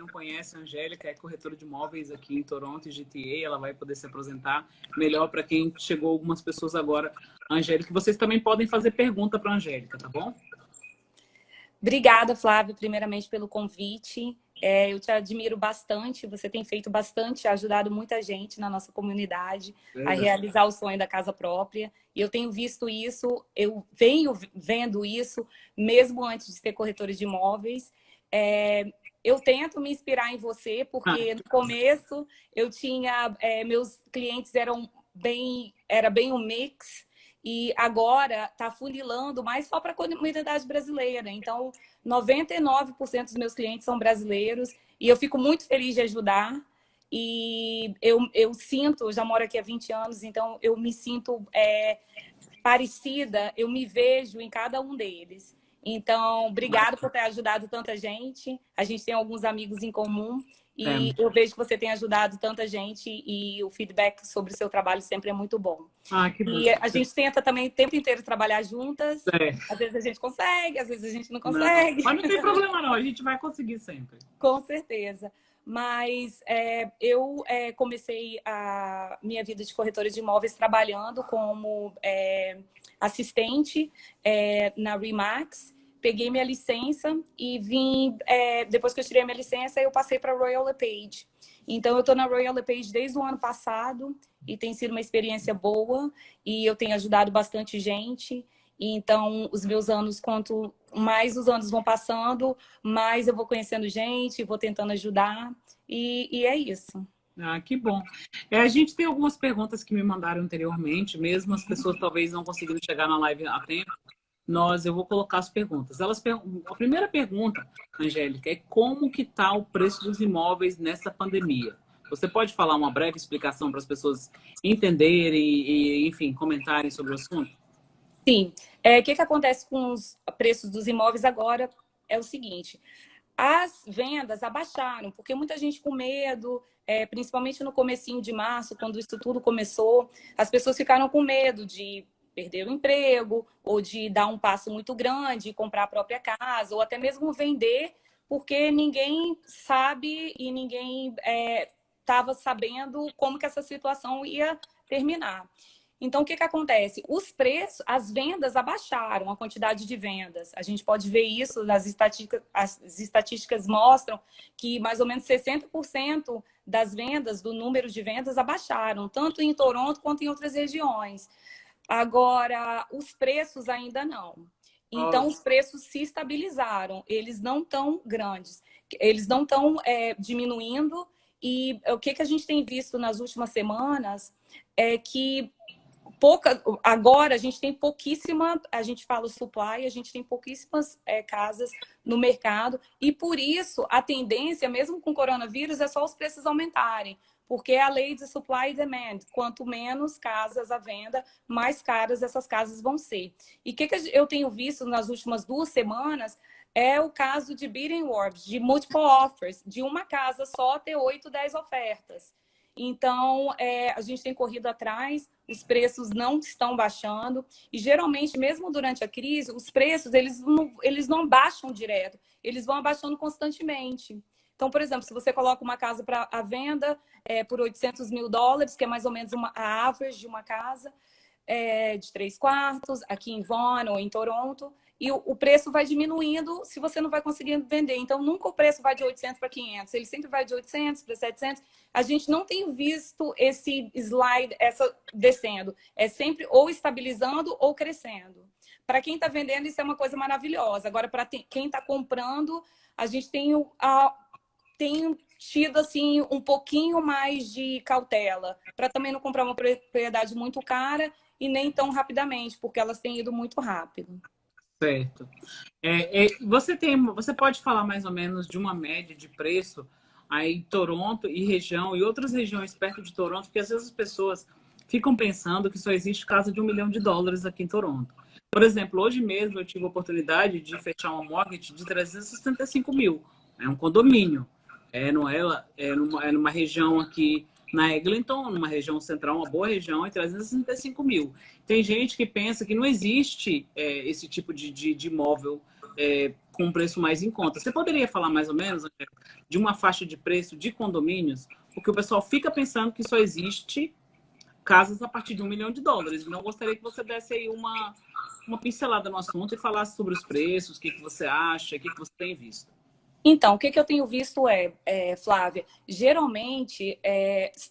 não conhece, a Angélica é corretora de imóveis aqui em Toronto e GTA. Ela vai poder se apresentar melhor para quem chegou algumas pessoas agora. Angélica, vocês também podem fazer pergunta para a Angélica, tá bom? Obrigada, Flávio, primeiramente pelo convite. Eu te admiro bastante, você tem feito bastante, ajudado muita gente na nossa comunidade a realizar o sonho da casa própria. E eu tenho visto isso, eu venho vendo isso, mesmo antes de ser corretora de imóveis. Eu tento me inspirar em você, porque no começo eu tinha... meus clientes era bem um mix, e agora está funilando mais só para a comunidade brasileira. Então, 99% dos meus clientes são brasileiros e eu fico muito feliz de ajudar. E eu sinto, eu já moro aqui há 20 anos, então eu me sinto parecida, eu me vejo em cada um deles. Então, obrigado por ter ajudado tanta gente. A gente tem alguns amigos em comum. E eu vejo que você tem ajudado tanta gente e o feedback sobre o seu trabalho sempre é muito bom. Que bom. E a gente tenta também o tempo inteiro trabalhar juntas. Às vezes a gente consegue, às vezes a gente não consegue. Mas não tem problema não, a gente vai conseguir sempre. Com certeza. Mas eu comecei a minha vida de corretora de imóveis trabalhando como assistente na Remax. Peguei minha licença e vim... depois que eu tirei minha licença, eu passei para a Royal LePage. Então, eu estou na Royal LePage desde o ano passado e tem sido uma experiência boa e eu tenho ajudado bastante gente. Então, os meus anos, quanto mais os anos vão passando, mais eu vou conhecendo gente, vou tentando ajudar e é isso. Que bom. A gente tem algumas perguntas que me mandaram anteriormente, mesmo as pessoas talvez não conseguindo chegar na live a tempo. Eu vou colocar as perguntas. A primeira pergunta, Angélica, é como que está o preço dos imóveis nessa pandemia? Você pode falar uma breve explicação para as pessoas entenderem e, enfim, comentarem sobre o assunto? Sim. O que acontece com os preços dos imóveis agora é o seguinte. As vendas abaixaram, porque muita gente com medo, principalmente no comecinho de março, quando isso tudo começou, as pessoas ficaram com medo de perder o emprego, ou de dar um passo muito grande, comprar a própria casa, ou até mesmo vender, porque ninguém sabe e ninguém estava sabendo como que essa situação ia terminar. Então, o que acontece? Os preços, as vendas abaixaram, a quantidade de vendas. A gente pode ver isso, as estatísticas mostram que mais ou menos 60% das vendas, do número de vendas, abaixaram, tanto em Toronto quanto em outras regiões. Agora, os preços ainda não. Então, os preços se estabilizaram. Eles não estão grandes. Eles não estão diminuindo. E o que a gente tem visto nas últimas semanas é que agora a gente tem pouquíssima, a gente fala supply, a gente tem pouquíssimas casas no mercado. E por isso, a tendência, mesmo com o coronavírus, é só os preços aumentarem. Porque é a lei de supply e demand. Quanto menos casas à venda, mais caras essas casas vão ser. E o que eu tenho visto nas últimas 2 semanas é o caso de bidding wars, de multiple offers, de uma casa só ter 8, 10 ofertas. Então, a gente tem corrido atrás, os preços não estão baixando. E, geralmente, mesmo durante a crise, os preços eles não baixam direto. Eles vão abaixando constantemente. Então, por exemplo, se você coloca uma casa para a venda por $800 mil, que é mais ou menos a average de uma casa de 3 quartos, aqui em Vaughan ou em Toronto, e o preço vai diminuindo se você não vai conseguindo vender. Então, nunca o preço vai de 800 para 500, ele sempre vai de 800 para 700. A gente não tem visto esse slide, descendo. É sempre ou estabilizando ou crescendo. Para quem está vendendo, isso é uma coisa maravilhosa. Agora, para quem está comprando, a gente tem tido assim um pouquinho mais de cautela para também não comprar uma propriedade muito cara e nem tão rapidamente, porque elas têm ido muito rápido. Certo. Você pode falar mais ou menos de uma média de preço aí em Toronto e região e outras regiões perto de Toronto, porque às vezes as pessoas ficam pensando que só existe casa de $1 milhão aqui em Toronto. Por exemplo, hoje mesmo eu tive a oportunidade de fechar uma mortgage de 365 mil. É um condomínio. É numa região aqui na Eglinton, numa região central, uma boa região, é 365 mil. Tem gente que pensa que não existe esse tipo de imóvel com um preço mais em conta. Você poderia falar mais ou menos, Angélica, de uma faixa de preço de condomínios? Porque o pessoal fica pensando que só existe casas a partir de US$ 1 milhão. Então, eu gostaria que você desse aí uma pincelada no assunto e falasse sobre os preços, o que você acha, o que você tem visto. Então, o que eu tenho visto Flávia, geralmente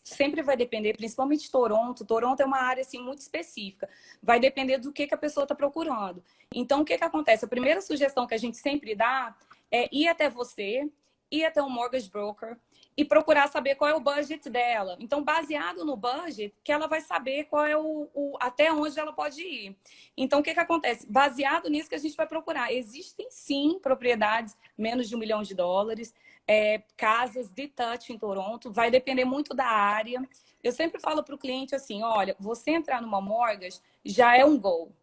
sempre vai depender, principalmente Toronto. Toronto é uma área assim, muito específica. Vai depender do que a pessoa está procurando. Então, o que acontece? A primeira sugestão que a gente sempre dá é ir até você, ir até um mortgage broker e procurar saber qual é o budget dela. Então, baseado no budget, que ela vai saber qual é até onde ela pode ir. Então, o que acontece? Baseado nisso que a gente vai procurar. Existem, sim, propriedades menos de US$ 1 milhão, casas de touch em Toronto. Vai depender muito da área. Eu sempre falo para o cliente assim, olha, você entrar numa mortgage já é um goal,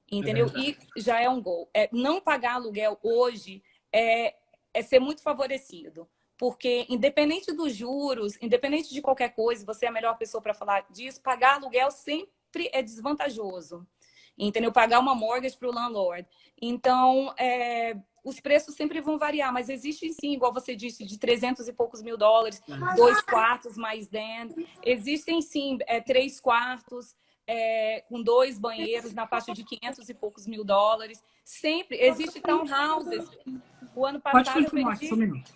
entendeu? E já é um goal. Não pagar aluguel hoje é ser muito favorecido. Porque, independente dos juros, independente de qualquer coisa, você é a melhor pessoa para falar disso, pagar aluguel sempre é desvantajoso. Entendeu? Pagar uma mortgage para o landlord. Então, os preços sempre vão variar, mas existe sim, igual você disse, de 300 e poucos mil dólares, 2 quartos mais den. Existem sim 3 quartos com 2 banheiros na faixa de 500 e poucos mil dólares. Sempre. Existe townhouses. O ano passado Pode continuar, só um minuto.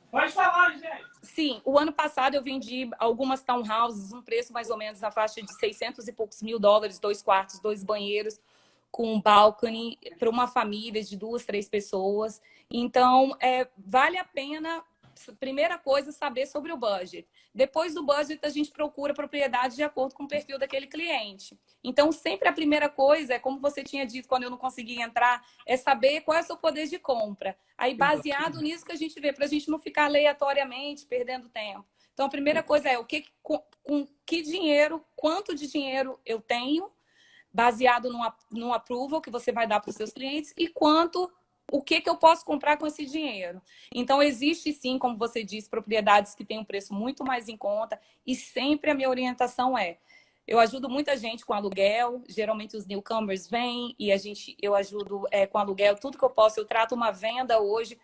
Pode falar, gente. Sim, o ano passado eu vendi algumas townhouses, um preço mais ou menos na faixa de 600 e poucos mil dólares, 2 quartos, 2 banheiros, com um balcony para uma família de 2, 3 pessoas. Então, vale a pena, primeira coisa, saber sobre o budget. Depois do budget, a gente procura propriedade de acordo com o perfil daquele cliente. Então, sempre a primeira coisa, como você tinha dito quando eu não consegui entrar, é saber qual é o seu poder de compra. Aí, baseado nisso que a gente vê, para a gente não ficar aleatoriamente perdendo tempo. Então, a primeira coisa é com que dinheiro, quanto de dinheiro eu tenho, baseado num approval que você vai dar para os seus clientes e o que eu posso comprar com esse dinheiro. Então, existe sim, como você disse, propriedades que têm um preço muito mais em conta e sempre a minha orientação eu ajudo muita gente com aluguel, geralmente os newcomers vêm e eu ajudo com aluguel, tudo que eu posso. Eu trato uma venda hoje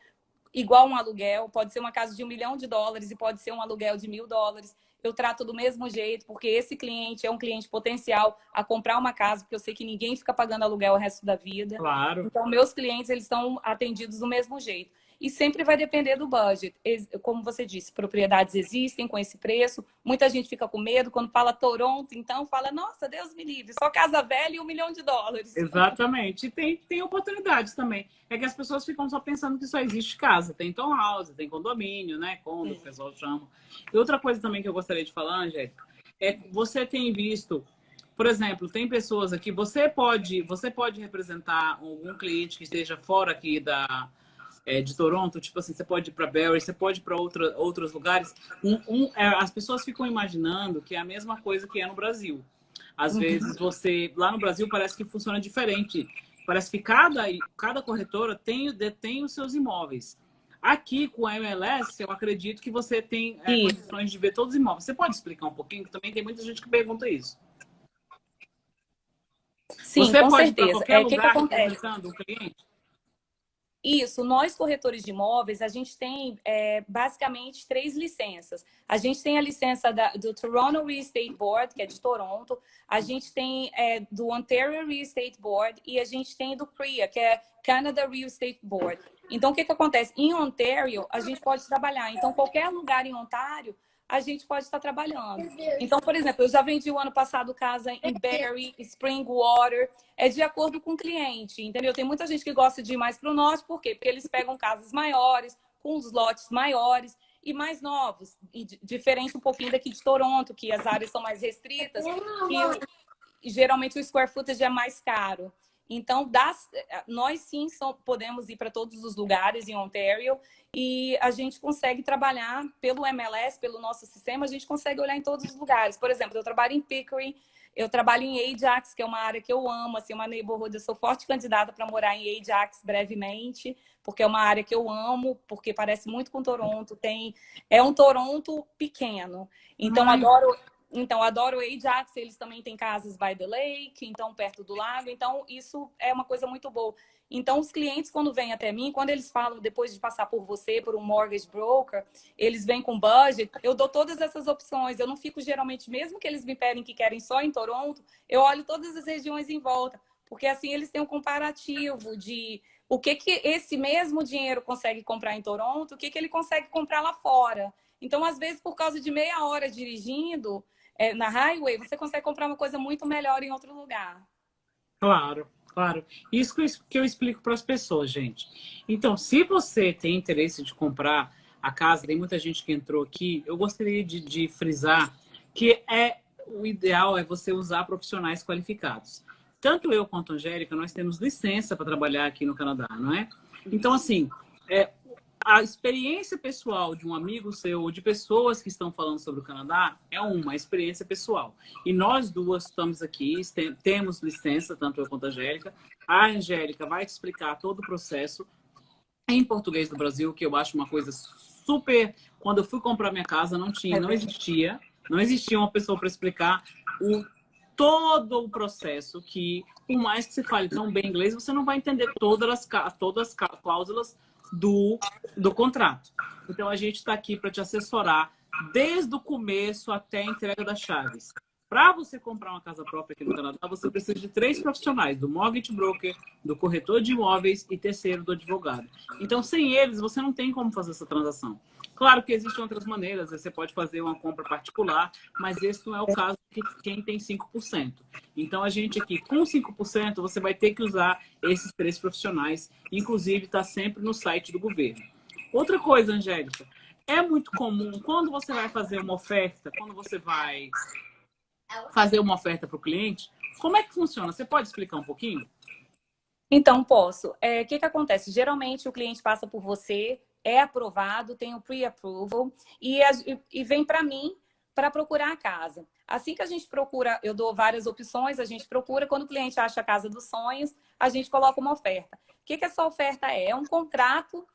igual um aluguel, pode ser uma casa de US$1 milhão e pode ser um aluguel de US$1.000. Eu trato do mesmo jeito, porque esse cliente é um cliente potencial a comprar uma casa, porque eu sei que ninguém fica pagando aluguel o resto da vida. Claro. Então, meus clientes, eles estão atendidos do mesmo jeito. E sempre vai depender do budget. Como você disse, propriedades existem com esse preço. Muita gente fica com medo. Quando fala Toronto, então fala, nossa, Deus me livre, só casa velha e US$1 milhão. Exatamente. E tem oportunidades também. É que as pessoas ficam só pensando que só existe casa. Tem townhouse, tem condomínio, né? Condo, o pessoal chama. E outra coisa também que eu gostaria de falar, Angélica, é que você tem visto, por exemplo, tem pessoas aqui, você pode representar algum cliente que esteja fora aqui de Toronto, tipo assim, você pode ir para Barrie, você pode ir para outros lugares. As pessoas ficam imaginando que é a mesma coisa que é no Brasil. Às vezes lá no Brasil parece que funciona diferente. Parece que cada corretora detém os seus imóveis. Aqui com a MLS, eu acredito que você tem condições de ver todos os imóveis. Você pode explicar um pouquinho? Que também tem muita gente que pergunta isso. Sim, você com pode ir para certeza. qualquer Que lugar acontece? representando o cliente? Isso, nós corretores de imóveis, a gente tem basicamente 3 licenças. A gente tem a licença do Toronto Real Estate Board, que é de Toronto, a gente tem do Ontario Real Estate Board e a gente tem do CREA, que é Canada Real Estate Board. Então, o que acontece? Em Ontario, a gente pode trabalhar. Então, qualquer lugar em Ontário, a gente pode estar trabalhando. Então, por exemplo, eu já vendi o ano passado casa em Barrie, Springwater, é de acordo com o cliente, entendeu? Tem muita gente que gosta de ir mais para o norte, por quê? Porque eles pegam casas maiores, com os lotes maiores e mais novos, e diferente um pouquinho daqui de Toronto, que as áreas são mais restritas e geralmente o square footage é mais caro. Então, nós sim podemos ir para todos os lugares em Ontario e a gente consegue trabalhar pelo MLS, pelo nosso sistema, a gente consegue olhar em todos os lugares. Por exemplo, eu trabalho em Pickering, eu trabalho em Ajax, que é uma área que eu amo, assim, uma neighborhood. Eu sou forte candidata para morar em Ajax brevemente, porque é uma área que eu amo, porque parece muito com Toronto. É um Toronto pequeno. Então, Então, adoro o Ajax, eles também têm casas by the lake, então perto do lago, então isso é uma coisa muito boa. Então, os clientes, quando vêm até mim, quando eles falam, depois de passar por você, por um mortgage broker, eles vêm com budget, eu dou todas essas opções. Eu não fico, geralmente, mesmo que eles me pedem que querem só em Toronto, eu olho todas as regiões em volta, porque assim eles têm um comparativo de o que esse mesmo dinheiro consegue comprar em Toronto, o que ele consegue comprar lá fora. Então, às vezes, por causa de meia hora dirigindo na highway, você consegue comprar uma coisa muito melhor em outro lugar. Claro, claro. Isso que eu explico para as pessoas, gente. Então, se você tem interesse de comprar a casa, tem muita gente que entrou aqui, eu gostaria de frisar que o ideal é você usar profissionais qualificados. Tanto eu quanto a Angélica, nós temos licença para trabalhar aqui no Canadá, não é? Então, assim, é, a experiência pessoal de um amigo seu ou de pessoas que estão falando sobre o Canadá é uma experiência pessoal. E nós duas estamos aqui, temos licença, tanto eu quanto a Angélica. A Angélica vai te explicar todo o processo em português do Brasil, que eu acho uma coisa super... Quando eu fui comprar minha casa, não existia uma pessoa para explicar todo o processo, que por mais que você fale tão bem inglês, você não vai entender todas as cláusulas do contrato. Então, a gente está aqui para te assessorar desde o começo até a entrega das chaves. Para você comprar uma casa própria aqui no Canadá, você precisa de 3 profissionais, do mortgage broker, do corretor de imóveis e terceiro, do advogado. Então, sem eles, você não tem como fazer essa transação. Claro que existem outras maneiras, você pode fazer uma compra particular, mas esse não é o caso de quem tem 5%. Então, a gente aqui, com 5%, você vai ter que usar esses 3 profissionais, inclusive está sempre no site do governo. Outra coisa, Angélica, é muito comum, quando você vai fazer uma oferta, quando você vai fazer uma oferta para o cliente, como é que funciona? Você pode explicar um pouquinho? Então, posso. O que acontece? Geralmente, o cliente passa por você, é aprovado, tem o pre-approval e vem para mim para procurar a casa. Assim que a gente procura, eu dou várias opções, a gente procura, quando o cliente acha a casa dos sonhos, a gente coloca uma oferta. O que essa oferta é? É um contrato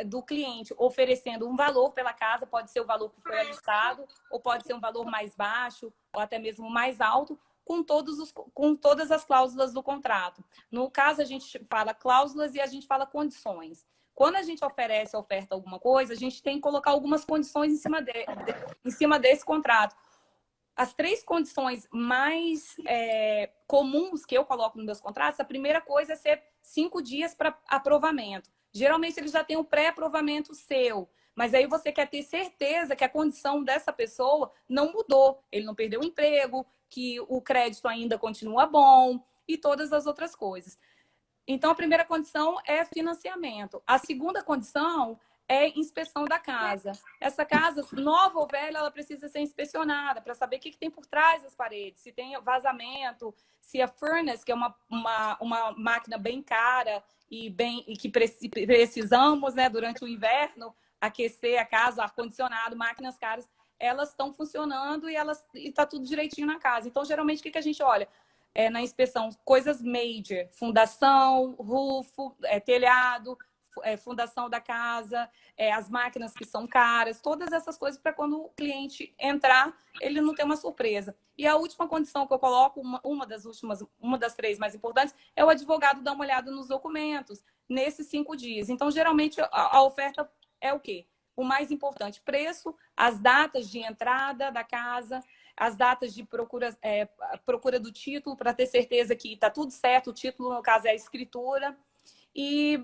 do cliente oferecendo um valor pela casa, pode ser o valor que foi alistado, ou pode ser um valor mais baixo, ou até mesmo mais alto, com todas as cláusulas do contrato. No caso, a gente fala cláusulas e a gente fala condições. Quando a gente oferta alguma coisa, a gente tem que colocar algumas condições em cima desse contrato. As 3 condições mais comuns que eu coloco nos meus contratos, a primeira coisa é ser 5 dias para aprovamento. Geralmente, eles já têm um pré-aprovamento seu, mas aí você quer ter certeza que a condição dessa pessoa não mudou. Ele não perdeu o emprego, que o crédito ainda continua bom e todas as outras coisas. Então, a primeira condição é financiamento. A segunda condição é inspeção da casa. Essa casa, nova ou velha, ela precisa ser inspecionada para saber o que tem por trás das paredes, se tem vazamento, se a furnace, que é uma máquina bem cara e que precisamos, né, durante o inverno, aquecer a casa, ar-condicionado, máquinas caras, elas estão funcionando e está tudo direitinho na casa. Então, geralmente, o que a gente olha? Na inspeção, coisas major, fundação, roof, telhado, fundação da casa, as máquinas que são caras, todas essas coisas para quando o cliente entrar, ele não ter uma surpresa. E a última condição que eu coloco, uma das 3 mais importantes, é o advogado dar uma olhada nos documentos nesses 5 dias. Então, geralmente, a oferta é o quê? O mais importante, preço, as datas de entrada da casa, as datas de procura do título, para ter certeza que está tudo certo, o título, no caso, é a escritura, e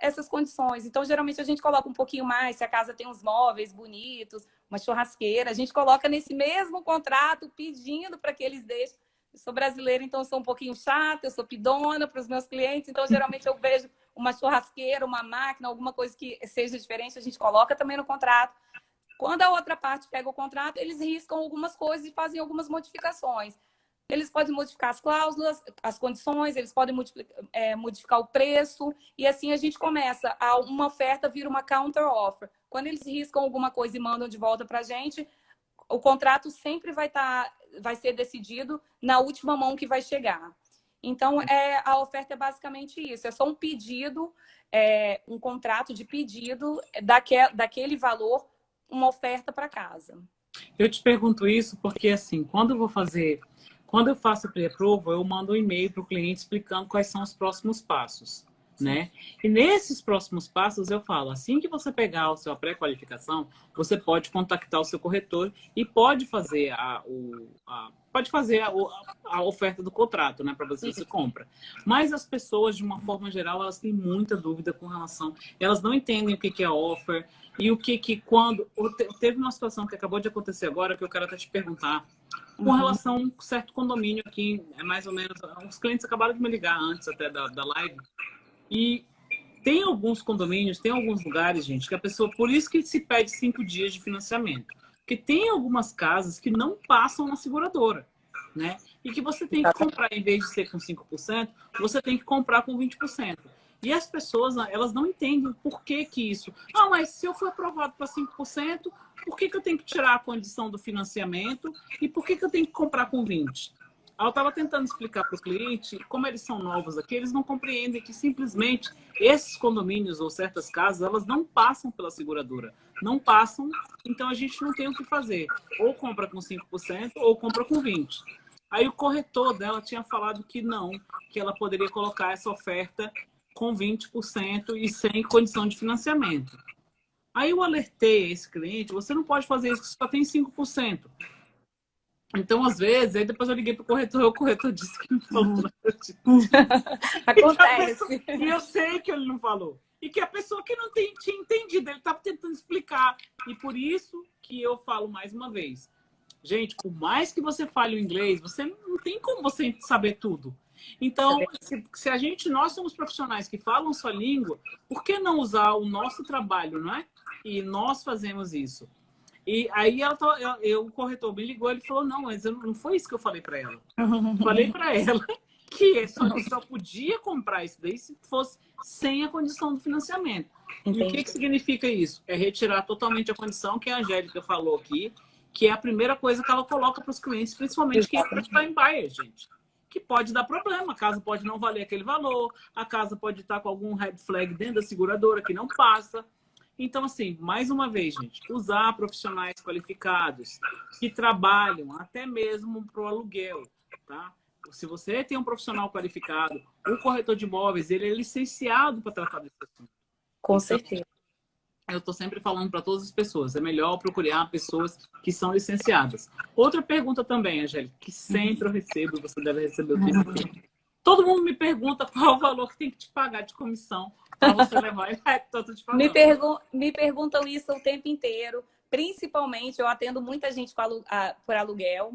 essas condições. Então, geralmente, a gente coloca um pouquinho mais, se a casa tem uns móveis bonitos, uma churrasqueira, a gente coloca nesse mesmo contrato, pedindo para que eles deixem. Eu sou brasileira, então eu sou um pouquinho chata, eu sou pidona para os meus clientes, então, geralmente, eu vejo uma churrasqueira, uma máquina, alguma coisa que seja diferente, a gente coloca também no contrato. Quando a outra parte pega o contrato, eles riscam algumas coisas e fazem algumas modificações. Eles podem modificar as cláusulas, as condições, eles podem modificar o preço, e assim a gente começa. Uma oferta vira uma counter offer. Quando eles riscam alguma coisa e mandam de volta para a gente, o contrato sempre vai ser decidido na última mão que vai chegar. Então, a oferta é basicamente isso. É só um pedido, um contrato de pedido daquele valor, uma oferta para casa. Eu te pergunto isso porque, assim, quando eu faço pré-approval, eu mando um e-mail para o cliente explicando quais são os próximos passos, né? E nesses próximos passos eu falo, assim que você pegar a sua pré-qualificação, você pode contactar o seu corretor e pode fazer a oferta do contrato, né? Para você compra. Mas as pessoas, de uma forma geral, elas têm muita dúvida com relação, elas não entendem o que é offer e o que quando teve uma situação que acabou de acontecer agora que eu quero até te perguntar com relação a um certo condomínio aqui, é mais ou menos, os clientes acabaram de me ligar antes até da live, e tem alguns condomínios, tem alguns lugares, gente, que a pessoa, por isso que se pede 5 dias de financiamento, porque tem algumas casas que não passam na seguradora, né? E que você tem que comprar, em vez de ser com 5%, você tem que comprar com 20%. E as pessoas, elas não entendem por que isso. Ah, mas se eu for aprovado para 5%, por que eu tenho que tirar a condição do financiamento e por que eu tenho que comprar com 20%? Eu estava tentando explicar para o cliente, como eles são novos aqui, eles não compreendem que simplesmente esses condomínios ou certas casas, elas não passam pela seguradora. Não passam, então a gente não tem o que fazer. Ou compra com 5% ou compra com 20%. Aí o corretor dela tinha falado que não, que ela poderia colocar essa oferta com 20% e sem condição de financiamento. Aí eu alertei esse cliente, você não pode fazer isso, só tem 5%. Então, às vezes, aí depois eu liguei para o corretor disse que não falou nada disso. Acontece. E eu sei que ele não falou. E que a pessoa que não tinha entendido, ele estava tentando explicar. E por isso que eu falo mais uma vez. Gente, por mais que você fale o inglês, você não tem como você saber tudo. Então, nós somos profissionais que falam sua língua, por que não usar o nosso trabalho, não é? E nós fazemos isso. E aí o corretor me ligou, ele falou, não, mas não foi isso que eu falei para ela. Falei para ela que só podia comprar isso daí se fosse sem a condição do financiamento. Entendi. E o que significa isso? É retirar totalmente a condição que a Angélica falou aqui, que é a primeira coisa que ela coloca para os clientes, principalmente quem é first-time buyer, gente. Que pode dar problema, a casa pode não valer aquele valor, a casa pode estar com algum red flag dentro da seguradora que não passa. Então, assim, mais uma vez, gente, usar profissionais qualificados que trabalham até mesmo para o aluguel, tá? Se você tem um profissional qualificado, o corretor de imóveis, ele é licenciado para tratar desse assunto. Com certeza. Eu estou sempre falando para todas as pessoas, é melhor procurar pessoas que são licenciadas. Outra pergunta também, Angélica, que sempre eu recebo, você deve receber o tempo todo. Todo mundo me pergunta qual o valor que tem que te pagar de comissão para você levar. Me perguntam isso o tempo inteiro. Principalmente, eu atendo muita gente por aluguel.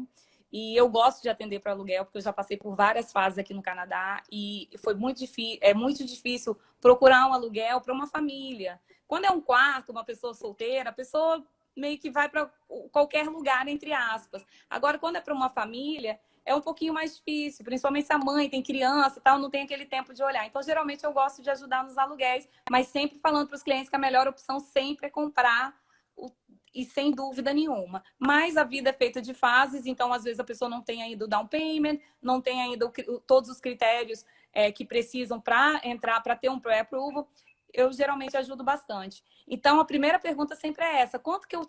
E eu gosto de atender para aluguel, porque eu já passei por várias fases aqui no Canadá. E foi muito difícil, é muito difícil procurar um aluguel para uma família. Quando é um quarto, uma pessoa solteira, a pessoa meio que vai para qualquer lugar, entre aspas. Agora, quando é para uma família, é um pouquinho mais difícil, principalmente se a mãe tem criança e tal, não tem aquele tempo de olhar. Então, geralmente, eu gosto de ajudar nos aluguéis, mas sempre falando para os clientes que a melhor opção sempre é comprar, e sem dúvida nenhuma. Mas a vida é feita de fases, então, às vezes, a pessoa não tem ainda o down payment, não tem ainda todos os critérios que precisam para entrar, para ter um pré-approval. Eu geralmente ajudo bastante. Então, a primeira pergunta sempre é essa: quanto que eu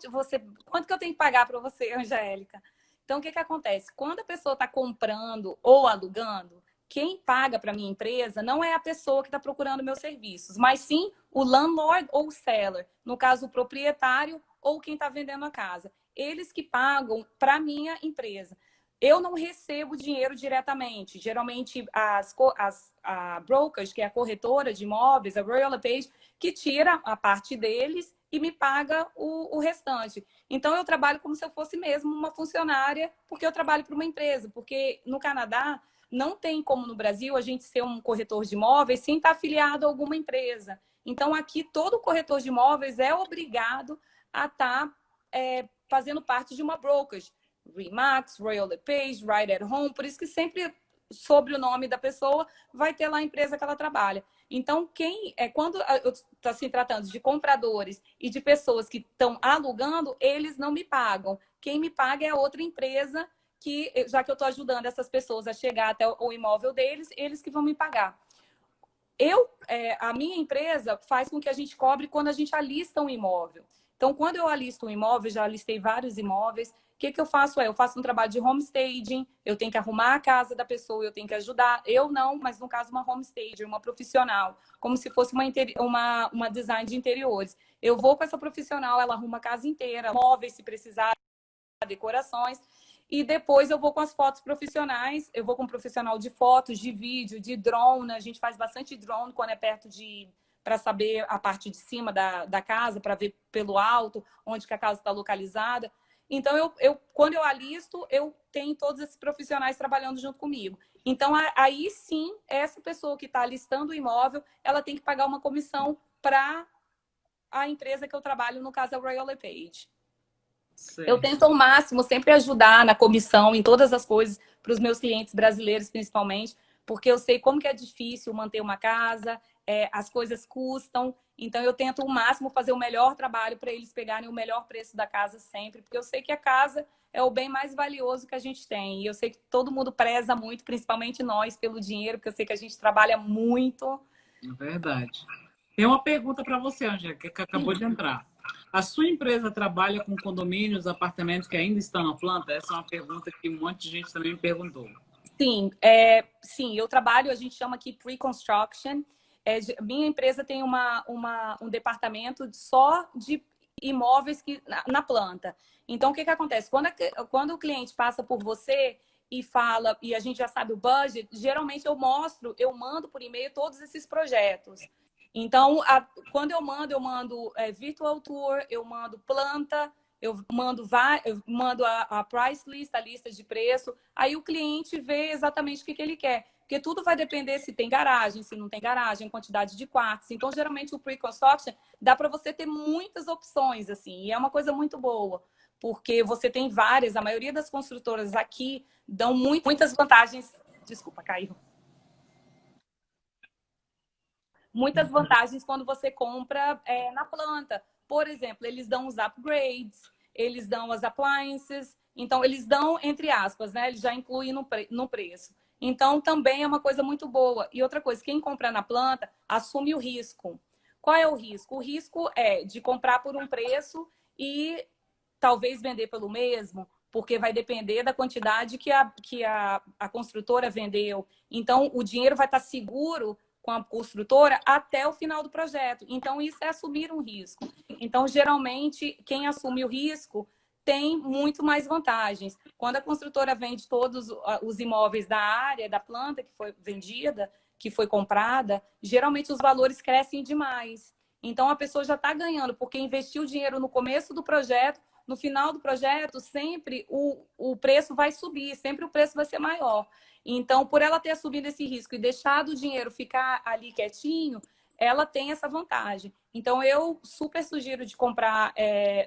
tenho que pagar para você, Angélica? Então, o que acontece? Quando a pessoa está comprando ou alugando, quem paga para a minha empresa não é a pessoa que está procurando meus serviços, mas sim o landlord ou o seller, no caso, o proprietário ou quem está vendendo a casa. Eles que pagam para a minha empresa. Eu não recebo dinheiro diretamente. Geralmente, a brokers, que é a corretora de imóveis, a Royal LePage, que tira a parte deles e me paga o restante. Então, eu trabalho como se eu fosse mesmo uma funcionária, porque eu trabalho para uma empresa. Porque no Canadá, não tem como no Brasil a gente ser um corretor de imóveis sem estar afiliado a alguma empresa. Então, aqui, todo corretor de imóveis é obrigado a estar fazendo parte de uma brokerage. Remax, Royal LePage, Right at Home. Por isso que sempre, sobre o nome da pessoa, vai ter lá a empresa que ela trabalha. Então, quando está se tratando de compradores e de pessoas que estão alugando, eles não me pagam. Quem me paga é a outra empresa, que, já que eu estou ajudando essas pessoas a chegar até o imóvel deles, eles que vão me pagar. A minha empresa faz com que a gente cobre quando a gente alista um imóvel. Então, quando eu alisto um imóvel, já alistei vários imóveis, o que eu faço? Eu faço um trabalho de homestaging, eu tenho que arrumar a casa da pessoa, eu tenho que ajudar. Eu não, mas no caso uma homestager, uma profissional, como se fosse uma design de interiores. Eu vou com essa profissional, ela arruma a casa inteira, móveis se precisar, decorações. E depois eu vou com as fotos profissionais, eu vou com um profissional de fotos, de vídeo, de drone. A gente faz bastante drone quando é perto de... para saber a parte de cima da casa, para ver pelo alto, onde que a casa está localizada. Então, quando eu alisto, eu tenho todos esses profissionais trabalhando junto comigo. Então, aí sim, essa pessoa que está alistando o imóvel, ela tem que pagar uma comissão para a empresa que eu trabalho, no caso, a Royal LePage. Eu tento ao máximo sempre ajudar na comissão, em todas as coisas, para os meus clientes brasileiros, principalmente, porque eu sei como que é difícil manter uma casa, as coisas custam, então eu tento ao máximo fazer o melhor trabalho para eles pegarem o melhor preço da casa sempre, porque eu sei que a casa é o bem mais valioso que a gente tem, e eu sei que todo mundo preza muito, principalmente nós, pelo dinheiro, porque eu sei que a gente trabalha muito. É verdade. Tem uma pergunta para você, Angélica, que acabou de entrar. A sua empresa trabalha com condomínios, apartamentos que ainda estão na planta? Essa é uma pergunta que um monte de gente também me perguntou. Sim, sim, eu trabalho, a gente chama aqui pre-construction. Minha empresa tem um departamento só de imóveis na planta. Então, o que acontece? Quando o cliente passa por você e fala, e a gente já sabe o budget, geralmente eu mando por e-mail todos esses projetos. Então, quando eu mando virtual tour, eu mando planta, eu mando a price list, a lista de preço. Aí o cliente vê exatamente o que ele quer. Porque tudo vai depender se tem garagem, se não tem garagem, quantidade de quartos. Então, geralmente, o pre-construction dá para você ter muitas opções, assim. E é uma coisa muito boa, porque você tem várias. A maioria das construtoras aqui dão muitas vantagens. Desculpa, caiu. Muitas vantagens quando você compra na planta. Por exemplo, eles dão os upgrades, eles dão as appliances. Então, eles dão, entre aspas, né? Eles já incluem no preço. Então, também é uma coisa muito boa. E outra coisa, quem compra na planta assume o risco. Qual é o risco? O risco é de comprar por um preço e talvez vender pelo mesmo, porque vai depender da quantidade que a construtora vendeu. Então, o dinheiro vai estar seguro com a construtora até o final do projeto. Então, isso é assumir um risco. Então, geralmente, quem assume o risco tem muito mais vantagens. Quando a construtora vende todos os imóveis da área, da planta que foi vendida, que foi comprada, geralmente os valores crescem demais. Então, a pessoa já está ganhando, porque investiu dinheiro no começo do projeto, no final do projeto, sempre o preço vai subir, sempre o preço vai ser maior. Então, por ela ter assumido esse risco e deixado o dinheiro ficar ali quietinho, ela tem essa vantagem. Então, eu super sugiro de comprar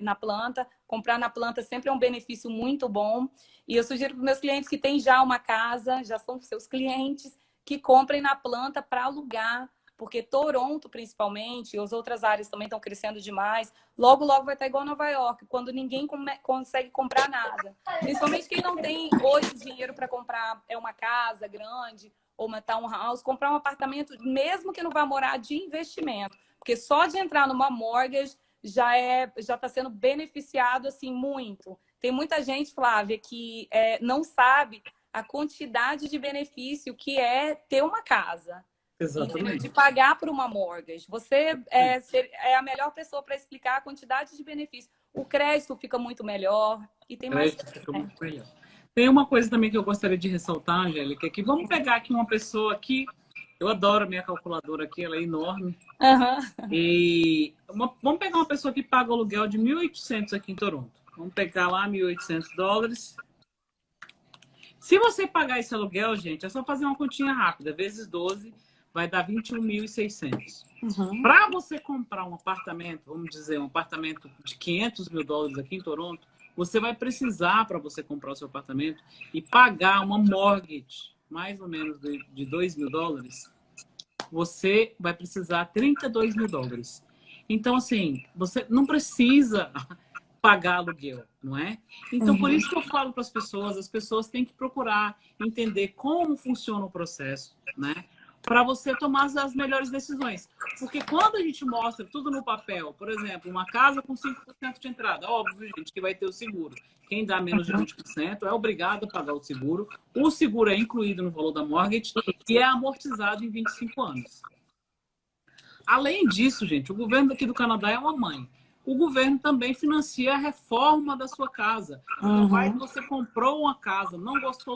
na planta. Comprar na planta sempre é um benefício muito bom. E eu sugiro para os meus clientes que têm já uma casa, já são seus clientes, que comprem na planta para alugar. Porque Toronto, principalmente, e as outras áreas também estão crescendo demais. Logo, logo vai estar igual Nova York, quando ninguém consegue comprar nada. Principalmente quem não tem hoje dinheiro para comprar uma casa grande ou uma townhouse, comprar um apartamento, mesmo que não vá morar, de investimento. Porque só de entrar numa mortgage já está sendo beneficiado assim muito. Tem muita gente, Flávia, que não sabe a quantidade de benefício que é ter uma casa. Exatamente. De pagar por uma mortgage. Você é a melhor pessoa para explicar a quantidade de benefícios. O crédito fica muito melhor e tem mais. Fica muito melhor. Tem uma coisa também que eu gostaria de ressaltar, Angélica, que vamos pegar aqui uma pessoa que eu adoro a minha calculadora aqui, ela é enorme. E vamos pegar uma pessoa que paga o aluguel de 1.800 aqui em Toronto. Vamos pegar lá $1.800. Se você pagar esse aluguel, gente, é só fazer uma continha rápida, vezes 12, vai dar 21.600. Para você comprar um apartamento, vamos dizer, um apartamento de $500.000 aqui em Toronto, você vai precisar, para você comprar o seu apartamento e pagar uma mortgage, mais ou menos de $2.000, você vai precisar $32.000. Então, assim, você não precisa pagar aluguel, não é? Então, por isso que eu falo para as pessoas têm que procurar entender como funciona o processo, né? para você tomar as melhores decisões. Porque quando a gente mostra tudo no papel, por exemplo, uma casa com 5% de entrada, óbvio, gente, que vai ter o seguro. Quem dá menos de 20% é obrigado a pagar o seguro. O seguro é incluído no valor da mortgage e é amortizado em 25 anos. Além disso, gente, o governo aqui do Canadá é uma mãe. O governo também financia a reforma da sua casa. Então, você comprou uma casa, não gostou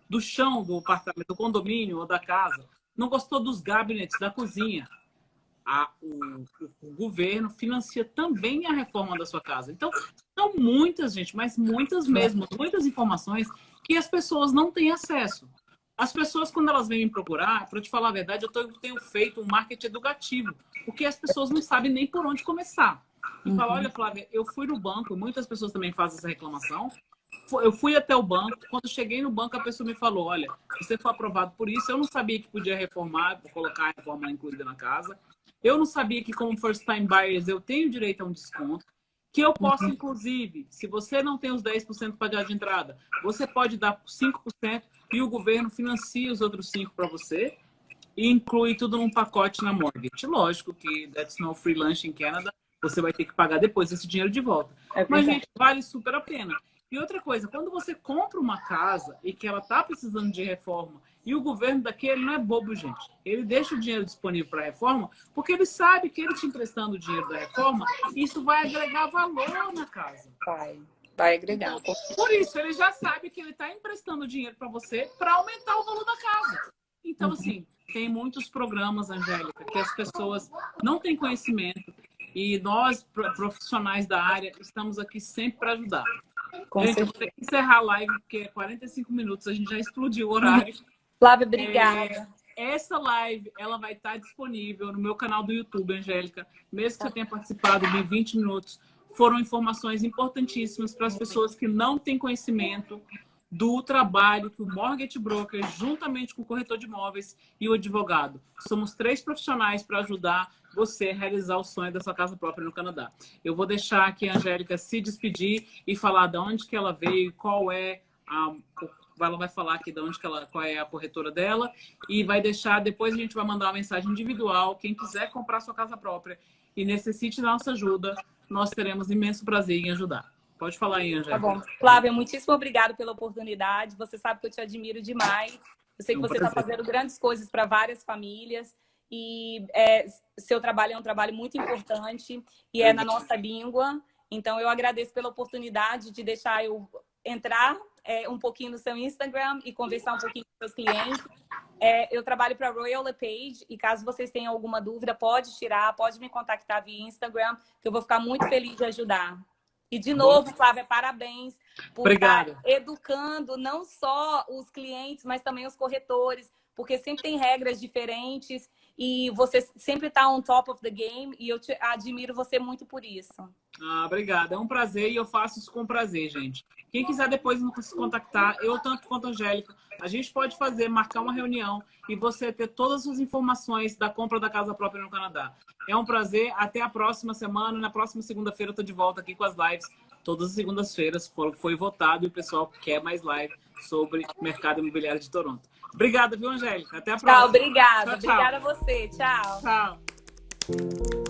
do chão do apartamento, do condomínio ou da casa, não gostou dos gabinetes da cozinha, o governo financia também a reforma da sua casa. Então, são muitas, gente, mas muitas mesmo, muitas informações que as pessoas não têm acesso. As pessoas, quando elas vêm me procurar, para te falar a verdade, eu tenho feito um marketing educativo, porque as pessoas não sabem nem por onde começar. E fala, olha, Flávia, eu fui no banco, muitas pessoas também fazem essa reclamação, eu fui até o banco, quando cheguei no banco, a pessoa me falou, olha, você foi aprovado por isso, eu não sabia que podia reformar, colocar a reforma incluída na casa, eu não sabia que como first time buyers eu tenho direito a um desconto, que eu posso, inclusive, se você não tem os 10% para dar de entrada, você pode dar 5% e o governo financia os outros 5% para você e inclui tudo num pacote na mortgage. Lógico que that's no free lunch in Canada, você vai ter que pagar depois esse dinheiro de volta. Mas, gente, vale super a pena. E outra coisa, quando você compra uma casa e que ela está precisando de reforma, e o governo daqui, ele não é bobo, gente. Ele deixa o dinheiro disponível para a reforma, porque ele sabe que ele te emprestando o dinheiro da reforma, isso vai agregar valor na casa. Vai agregar. Então, por isso, ele já sabe que ele está emprestando dinheiro para você para aumentar o valor da casa. Então, assim, tem muitos programas, Angélica, que as pessoas não têm conhecimento e nós, profissionais da área, estamos aqui sempre para ajudar. Gente, eu vou ter que encerrar a live, porque é 45 minutos, a gente já explodiu o horário. Flávia, obrigada. Essa live, ela vai estar disponível no meu canal do YouTube, Angélica. Mesmo que eu tenha participado de 20 minutos, foram informações importantíssimas para as pessoas que não têm conhecimento do trabalho que o mortgage broker, juntamente com o corretor de imóveis e o advogado. Somos 3 profissionais para ajudar você a realizar o sonho da sua casa própria no Canadá. Eu vou deixar aqui a Angélica se despedir e falar de onde que ela veio, qual é ela vai falar aqui de onde que qual é a corretora dela e vai deixar, depois a gente vai mandar uma mensagem individual, quem quiser comprar sua casa própria e necessite da nossa ajuda, nós teremos imenso prazer em ajudar. Pode falar aí, Angélica. Tá bom. Flávia, muitíssimo obrigada pela oportunidade. Você sabe que eu te admiro demais. Eu sei que você está fazendo grandes coisas para várias famílias. E seu trabalho é um trabalho muito importante e é na nossa língua. Então, eu agradeço pela oportunidade de deixar eu entrar um pouquinho no seu Instagram e conversar um pouquinho com seus clientes. Eu trabalho para a Royal LePage e caso vocês tenham alguma dúvida, pode me contactar via Instagram, que eu vou ficar muito feliz de ajudar. E, de novo, Flávia, parabéns por estar educando não só os clientes, mas também os corretores, porque sempre tem regras diferentes e você sempre está on top of the game e eu te admiro você muito por isso. Obrigada. É um prazer e eu faço isso com prazer, gente. Quem quiser depois nos contactar, eu tanto quanto a Angélica, a gente pode marcar uma reunião e você ter todas as informações da compra da casa própria no Canadá. É um prazer. Até a próxima semana. Na próxima segunda-feira eu estou de volta aqui com as lives. Todas as segundas-feiras foi votado e o pessoal quer mais live sobre mercado imobiliário de Toronto. Obrigada, viu, Angélica? Até a próxima. Tchau, obrigada. Tchau, tchau. Obrigada a você. Tchau. Tchau.